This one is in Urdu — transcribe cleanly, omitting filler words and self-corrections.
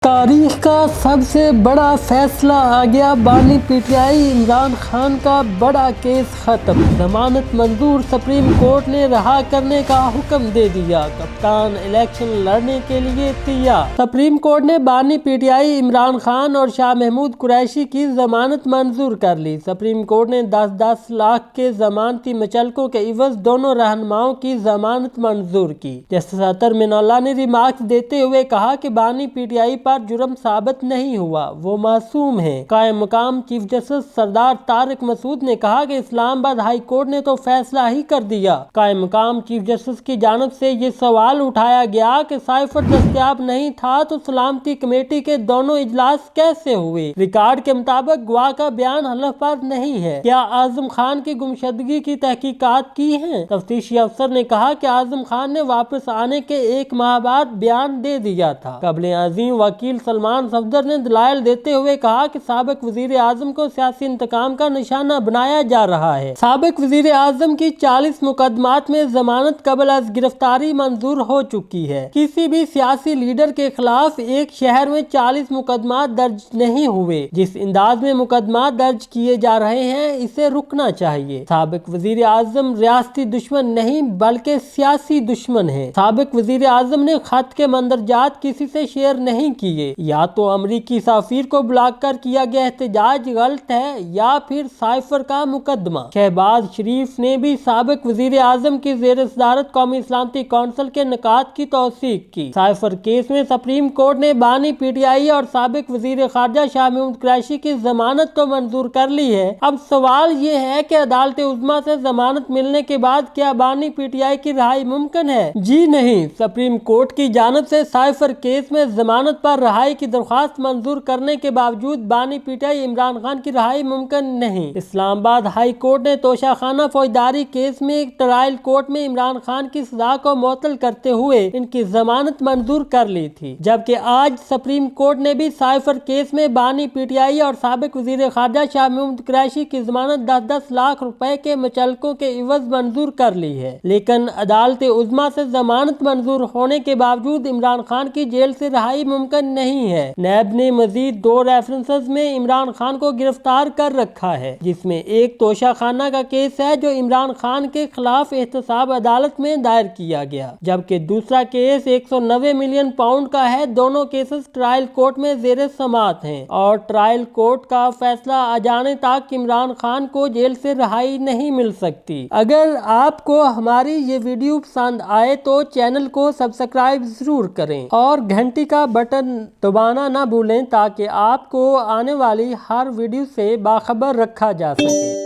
تاریخ کا سب سے بڑا فیصلہ آ گیا، بانی P T I Imran Khan کا بڑا کیس ختم، ضمانت منظور، سپریم کورٹ نے رہا کرنے کا حکم دے دیا، کپتان الیکشن لڑنے کے لیے تیار۔ سپریم کورٹ نے بانی P T I Imran Khan اور شاہ محمود قریشی کی ضمانت منظور کر لی۔ سپریم کورٹ نے 10-10 لاکھ کے ضمانتی مچلقوں کے عوض دونوں رہنماؤں کی ضمانت منظور کی۔ جسٹس اطہر من اللہ نے ریمارکس دیتے ہوئے کہا کہ بانی پی ٹی آئی پر جرم ثابت نہیں ہوا، وہ معصوم ہیں۔ قائم مقام چیف جسٹس سردار طارق مسعود نے کہا کہ اسلام آباد ہائی کورٹ نے تو فیصلہ ہی کر دیا۔ قائم مقام چیف جسٹس کی جانب سے یہ سوال اٹھایا گیا کہ سائفر دستیاب نہیں تھا تو سلامتی کمیٹی کے دونوں اجلاس کیسے ہوئے؟ ریکارڈ کے مطابق گواہ کا بیان حلف پر نہیں ہے۔ کیا اعظم خان کی گمشدگی کی تحقیقات کی ہیں؟ تفتیشی افسر نے کہا کہ اعظم خان نے واپس آنے کے 1 ماہ بعد بیان دے دیا تھا۔ قبل عظیم وکیل سلمان صفدر نے دلائل دیتے ہوئے کہا کہ سابق وزیر اعظم کو سیاسی انتقام کا نشانہ بنایا جا رہا ہے۔ سابق وزیر اعظم کی 40 مقدمات میں ضمانت قبل از گرفتاری منظور ہو چکی ہے۔ کسی بھی سیاسی لیڈر کے خلاف ایک شہر میں 40 مقدمات درج نہیں ہوئے۔ جس انداز میں مقدمات درج کیے جا رہے ہیں، اسے رکنا چاہیے۔ سابق وزیر اعظم ریاستی دشمن نہیں بلکہ سیاسی دشمن ہے۔ سابق وزیر اعظم نے خط کے مندرجات کسی سے شیئر نہیں کیے۔ یا تو امریکی سفیر کو بلاک کر کیا گیا احتجاج غلط ہے یا پھر سائفر کا مقدمہ۔ شہباز شریف نے بھی سابق وزیر اعظم کی زیر صدارت قومی سلامتی کونسل کے نکات کی توثیق کی۔ سائفر کیس میں سپریم کورٹ نے بانی پی ٹی آئی اور سابق وزیر خارجہ شاہ محمود قریشی کی ضمانت تو منظور کر لی ہے۔ اب سوال یہ ہے کہ عدالت عظمیٰ سے ضمانت ملنے کے بعد کیا بانی پی ٹی آئی کی رہائی ممکن ہے؟ جی نہیں۔ سپریم کورٹ کی جانب سے سائفر کیس میں ضمانت پر رہائی کی درخواست منظور کرنے کے باوجود بانی P T I Imran Khan کی رہائی ممکن نہیں۔ اسلام آباد ہائی کورٹ نے توشہ خانہ فوجداری کیس میں ٹرائل کورٹ میں عمران خان کی سزا کو معطل کرتے ہوئے ان کی ضمانت منظور کر لی تھی، جبکہ آج سپریم کورٹ نے بھی سائفر کیس میں بانی پی ٹی آئی اور سابق وزیر خارجہ شاہ محمود قریشی کی ضمانت 10-10 لاکھ روپے کے مچلقوں کے عوض منظور کر لی ہے۔ لیکن عدالت عظمیٰ سے ضمانت منظور ہونے کے باوجود عمران خان کی جیل سے رہائی ممکن نہیں ہے۔ نیب نے مزید 2 ریفرنسز میں عمران خان کو گرفتار کر رکھا ہے، جس میں ایک توشہ خانہ کا کیس ہے جو عمران خان کے خلاف احتساب عدالت میں دائر کیا گیا، جبکہ دوسرا کیس 190 ملین پاؤنڈ کا ہے۔ دونوں کیسز ٹرائل کورٹ میں زیر سماعت ہیں اور ٹرائل کورٹ کا فیصلہ آ جانے تک عمران خان کو جیل سے رہائی نہیں مل سکتی۔ اگر آپ کو ہماری یہ ویڈیو پسند آئے تو چینل کو سبسکرائب ضرور کریں اور گھنٹی کا بٹن دبانا نہ بھولیں تاکہ آپ کو آنے والی ہر ویڈیو سے باخبر رکھا جا سکے۔